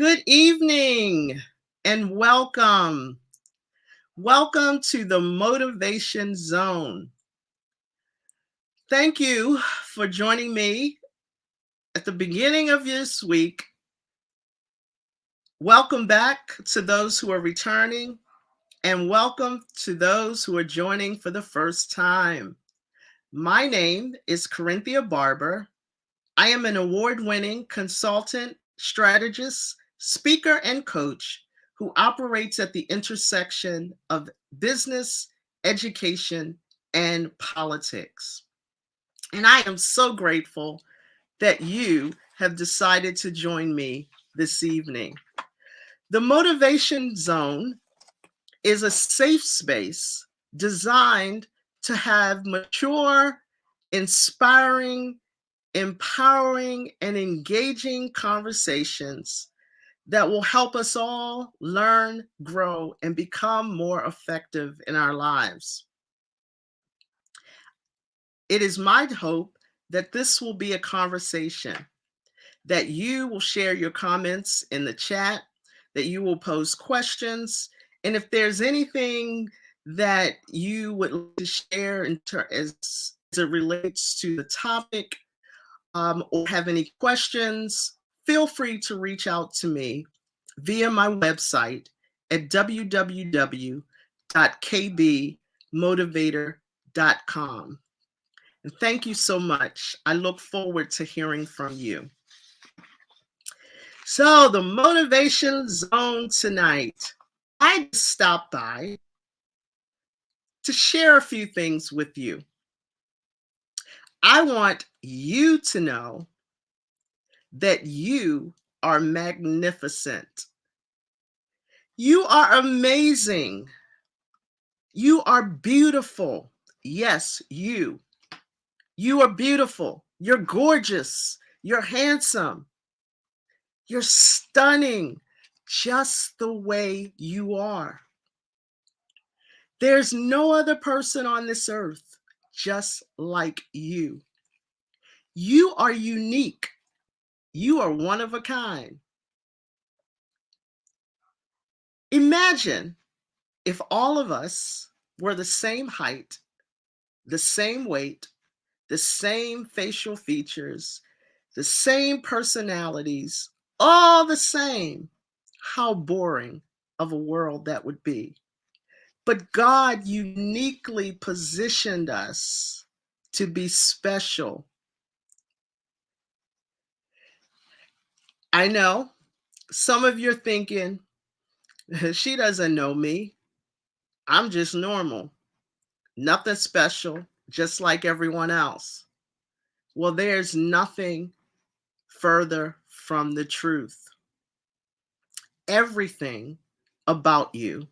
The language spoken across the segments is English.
Good evening and welcome. Welcome to the Motivation Zone. Thank you for joining me at the beginning of this week. Welcome back to those who are returning, and welcome to those who are joining for the first time. My name is Karenthia Barber. I am an award-winning consultant, strategist, speaker, and coach who operates at the intersection of business, education, and politics. And I am so grateful that you have decided to join me this evening. The Motivation Zone is a safe space designed to have mature, inspiring, empowering, and engaging conversations that will help us all learn, grow, and become more effective in our lives. It is my hope that this will be a conversation, that you will share your comments in the chat, that you will pose questions, and if there's anything that you would like to share as it relates to the topic, or have any questions, feel free to reach out to me via my website at www.kbmotivator.com. And thank you so much. I look forward to hearing from you. So, the Motivation Zone tonight, I just stopped by to share a few things with you. I want you to know that you are magnificent. You are amazing. You are beautiful. Yes, you. You are beautiful. You're gorgeous. You're handsome. You're stunning, just the way you are. There's no other person on this earth just like you. You are unique. You are one of a kind. Imagine if all of us were the same height, the same weight, the same facial features, the same personalities, all the same. How boring of a world that would be. But God uniquely positioned us to be special. I know some of you are thinking, she doesn't know me. I'm just normal, nothing special, just like everyone else. Well, there's nothing further from the truth. Everything about you,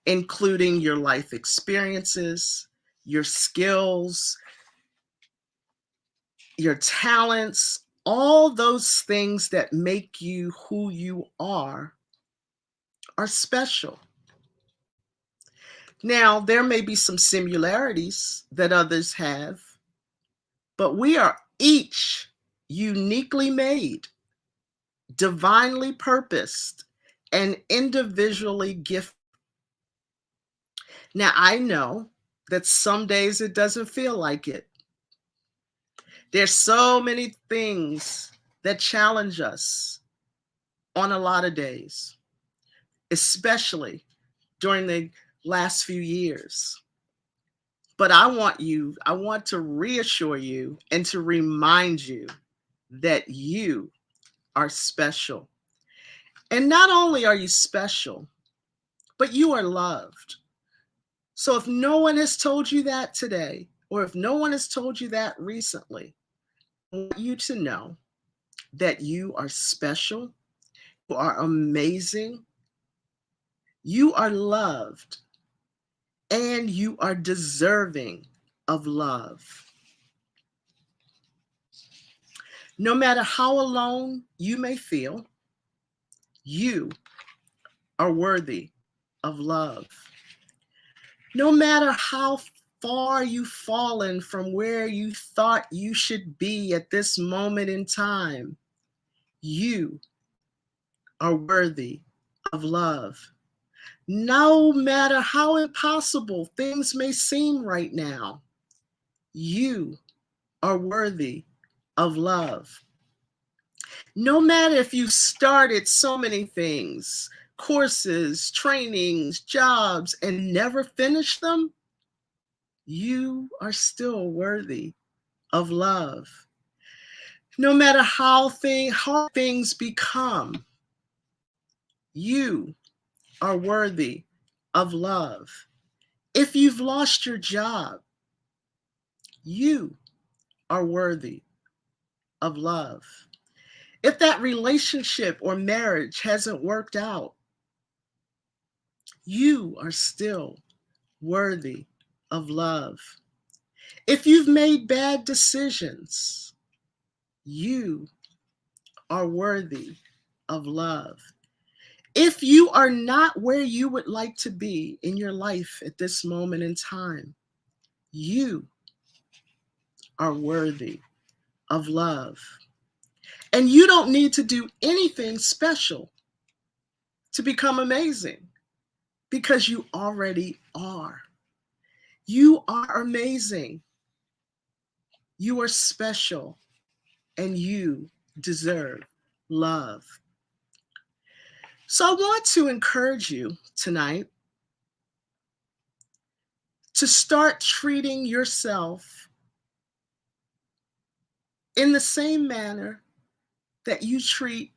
including your life experiences, your skills, your talents, all those things that make you who you are special. Now, there may be some similarities that others have, but we are each uniquely made, divinely purposed, and individually gifted. Now, I know that some days it doesn't feel like it. There's so many things that challenge us on a lot of days, especially during the last few years. But I want to reassure you and to remind you that you are special. And not only are you special, but you are loved. So if no one has told you that today, or if no one has told you that recently, I want you to know that you are special, you are amazing, you are loved, and you are deserving of love. No matter how alone you may feel, you are worthy of love. No matter how far you've fallen from where you thought you should be at this moment in time, you are worthy of love. No matter how impossible things may seem right now, you are worthy of love. No matter if you started so many things, courses, trainings, jobs, and never finished them, you are still worthy of love. No matter how hard things become, you are worthy of love. If you've lost your job, you are worthy of love. If that relationship or marriage hasn't worked out, you are still worthy of love. If you've made bad decisions, you are worthy of love. If you are not where you would like to be in your life at this moment in time, you are worthy of love. And you don't need to do anything special to become amazing because you already are. You are amazing. You are special and you deserve love. So I want to encourage you tonight to start treating yourself in the same manner that you treat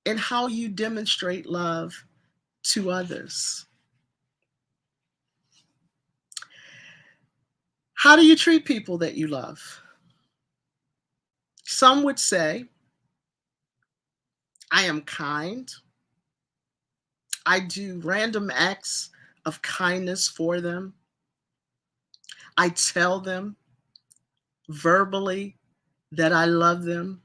and how you demonstrate love to others. How do you treat people that you love? Some would say, I am kind. I do random acts of kindness for them. I tell them verbally that I love them.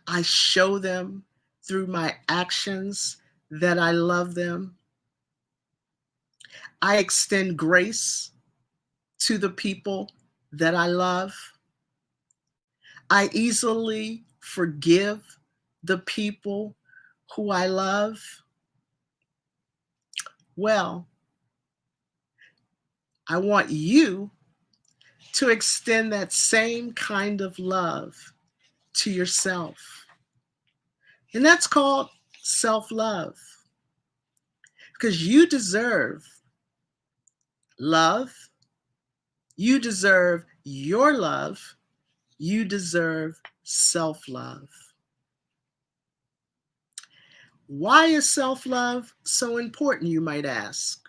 I show them through my actions that I love them. I extend grace to the people that I love. I easily forgive the people who I love. Well, I want you to extend that same kind of love to yourself. And that's called self-love because you deserve love. You deserve your love. You deserve self-love. Why is self-love so important, you might ask?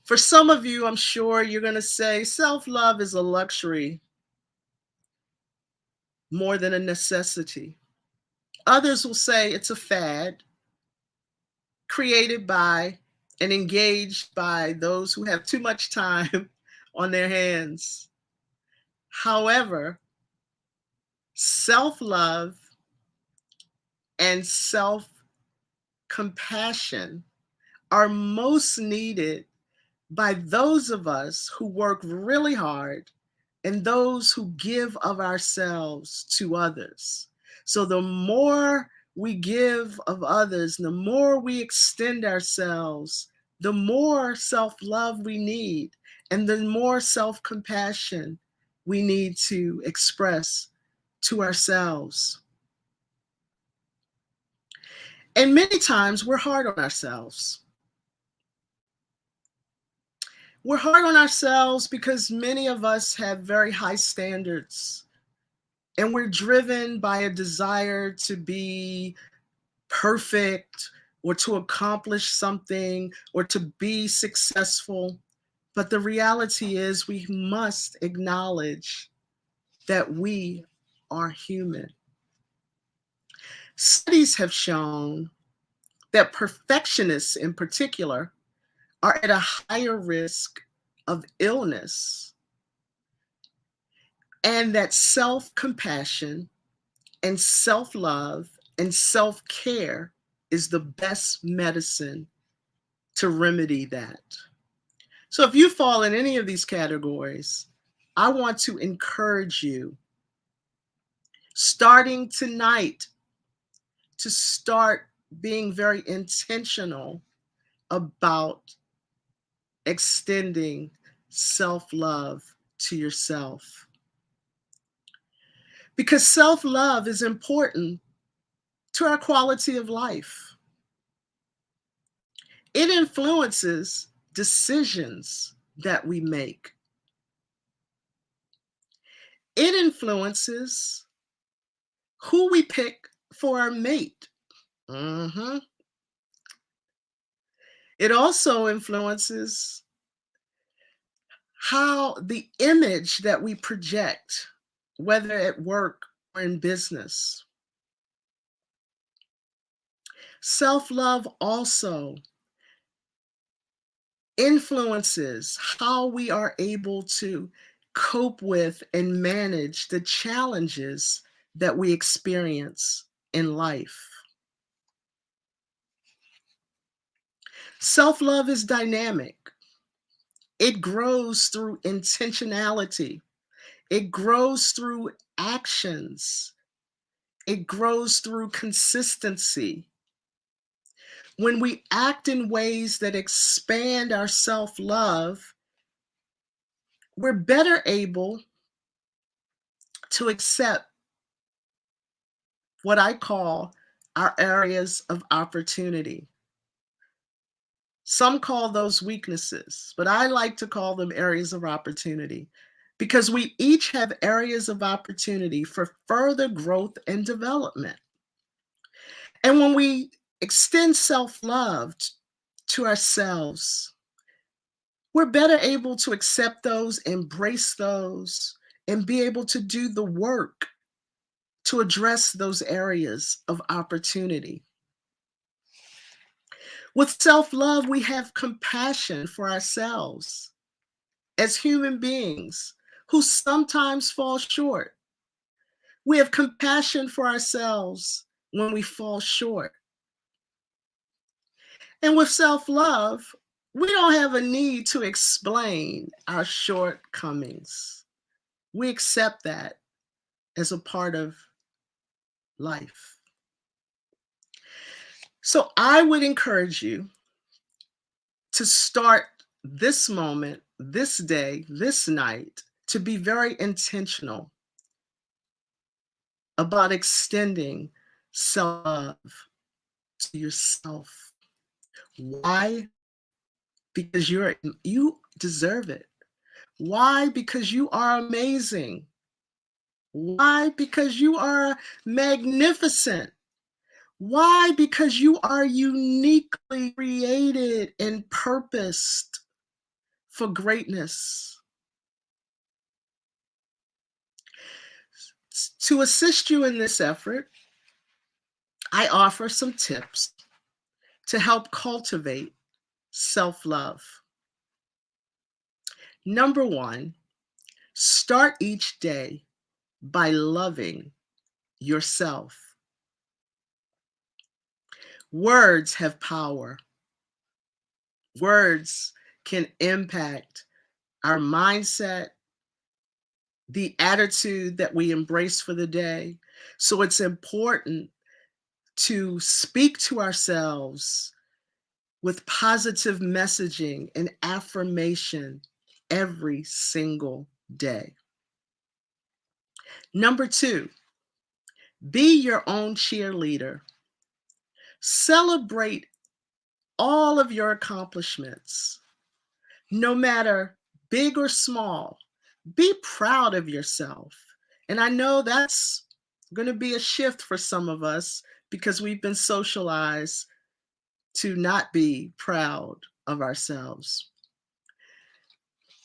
For some of you, I'm sure you're going to say self-love is a luxury more than a necessity. Others will say it's a fad created by and engaged by those who have too much time on their hands. However, self-love and self-compassion are most needed by those of us who work really hard and those who give of ourselves to others. So the more we give of others, the more we extend ourselves, the more self-love we need, and the more self-compassion we need to express to ourselves. And many times we're hard on ourselves. We're hard on ourselves because many of us have very high standards and we're driven by a desire to be perfect or to accomplish something or to be successful. But the reality is we must acknowledge that we are human. Studies have shown that perfectionists in particular are at a higher risk of illness, and that self-compassion and self-love and self-care is the best medicine to remedy that. So if you fall in any of these categories, I want to encourage you, starting tonight, to start being very intentional about extending self love to yourself. Because self love is important to our quality of life. It influences decisions that we make, it influences who we pick for our mate. Mhm. It also influences how the image that we project, whether at work or in business. Self love also influences how we are able to cope with and manage the challenges that we experience in life. Self love is dynamic, it grows through intentionality, it grows through actions, it grows through consistency. When we act in ways that expand our self love, we're better able to accept what I call our areas of opportunity. Some call those weaknesses, but I like to call them areas of opportunity because we each have areas of opportunity for further growth and development. And when we extend self love to ourselves, we're better able to accept those, embrace those, and be able to do the work to address those areas of opportunity. With self love, we have compassion for ourselves as human beings who sometimes fall short. We have compassion for ourselves when we fall short. And with self love, we don't have a need to explain our shortcomings. We accept that as a part of life. So I would encourage you to start this moment, this day, this night, to be very intentional about extending self love to yourself. Why? Because you deserve it. Why? Because you are amazing. Why? Because you are magnificent. Why? Because you are uniquely created and purposed for greatness. To assist you in this effort, I offer some tips to help cultivate self love. Number one, start each day by loving yourself. Words have power. Words can impact our mindset, the attitude that we embrace for the day. So it's important to speak to ourselves with positive messaging and affirmation every single day. Number two, be your own cheerleader. Celebrate all of your accomplishments, no matter big or small. Be proud of yourself. And I know that's going to be a shift for some of us because we've been socialized to not be proud of ourselves.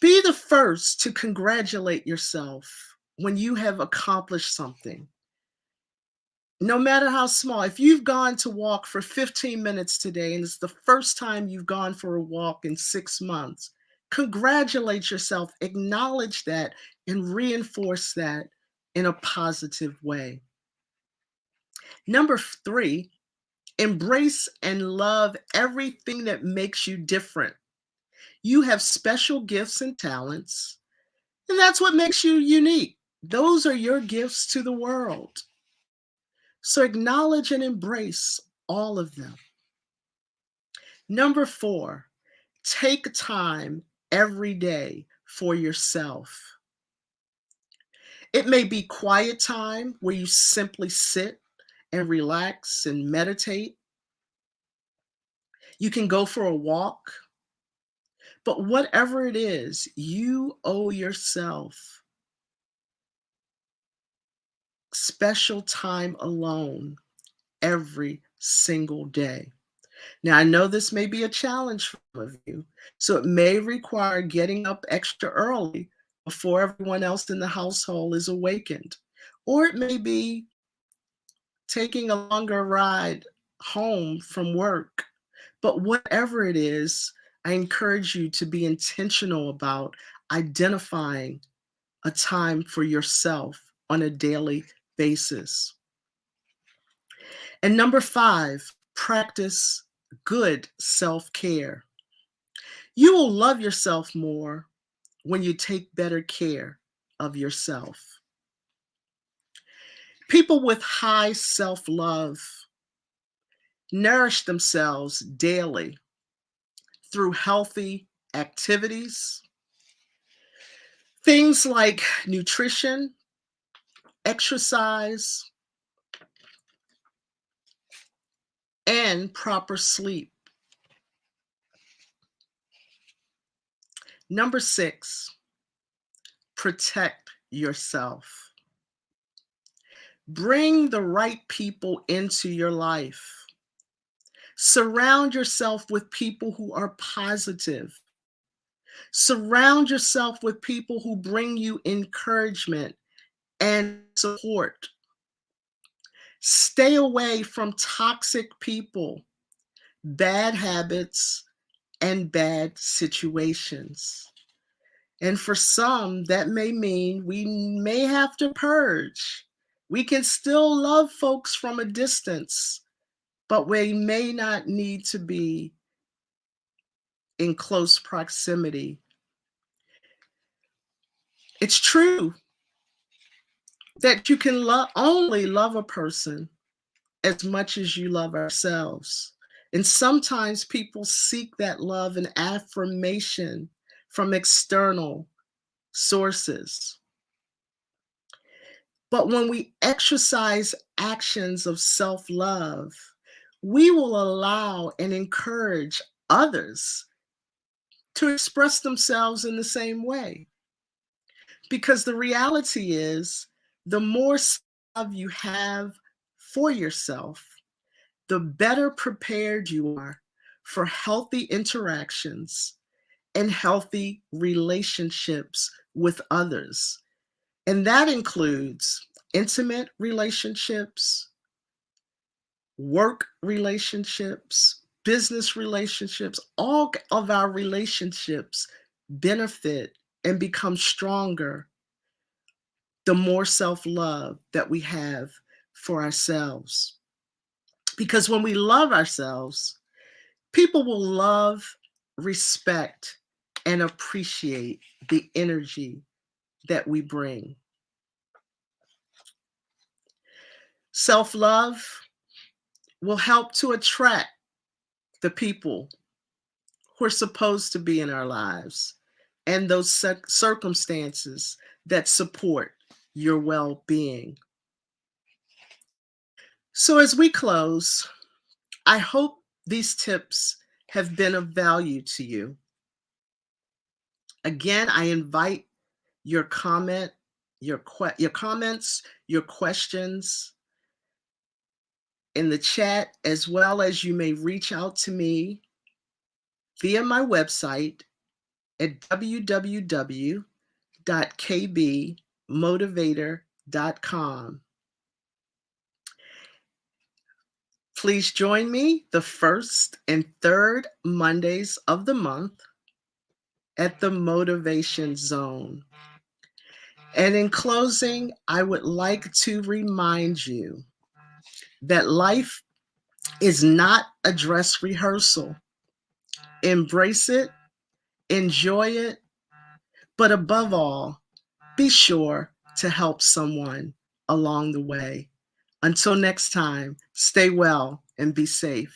Be the first to congratulate yourself when you have accomplished something, no matter how small. If you've gone to walk for 15 minutes today and it's the first time you've gone for a walk in 6 months, congratulate yourself, acknowledge that, and reinforce that in a positive way. Number three, embrace and love everything that makes you different. You have special gifts and talents, and that's what makes you unique. Those are your gifts to the world. So acknowledge and embrace all of them. Number 4, take time every day for yourself. It may be quiet time where you simply sit and relax and meditate. You can go for a walk, but whatever it is, you owe yourself special time alone every single day. Now, I know this may be a challenge for some of you, so it may require getting up extra early before everyone else in the household is awakened. Or it may be taking a longer ride home from work. But whatever it is, I encourage you to be intentional about identifying a time for yourself on a daily basis. And number 5, practice good self care. You will love yourself more when you take better care of yourself. People with high self love nourish themselves daily through healthy activities, things like nutrition, exercise, and proper sleep. Number 6, protect yourself. Bring the right people into your life. Surround yourself with people who are positive. Surround yourself with people who bring you encouragement and support. Stay away from toxic people, bad habits, and bad situations. And for some, that may mean we may have to purge. We can still love folks from a distance, but we may not need to be in close proximity. It's true that you can only love a person as much as you love ourselves. And sometimes people seek that love and affirmation from external sources. But when we exercise actions of self love, we will allow and encourage others to express themselves in the same way. Because the reality is, the more love you have for yourself, the better prepared you are for healthy interactions and healthy relationships with others. And that includes intimate relationships, work relationships, business relationships. All of our relationships benefit and become stronger the more self love that we have for ourselves. Because when we love ourselves, people will love, respect, and appreciate the energy that we bring. Self love will help to attract the people who are supposed to be in our lives and those circumstances that support your well being. So, as we close, I hope these tips have been of value to you. Again, I invite your your comments, your questions in the chat, as well as you may reach out to me via my website at www.kbmotivator.com. Please join me the first and third Mondays of the month at the Motivation Zone. And in closing, I would like to remind you that life is not a dress rehearsal. Embrace it, enjoy it, but above all, be sure to help someone along the way. Until next time, stay well and be safe.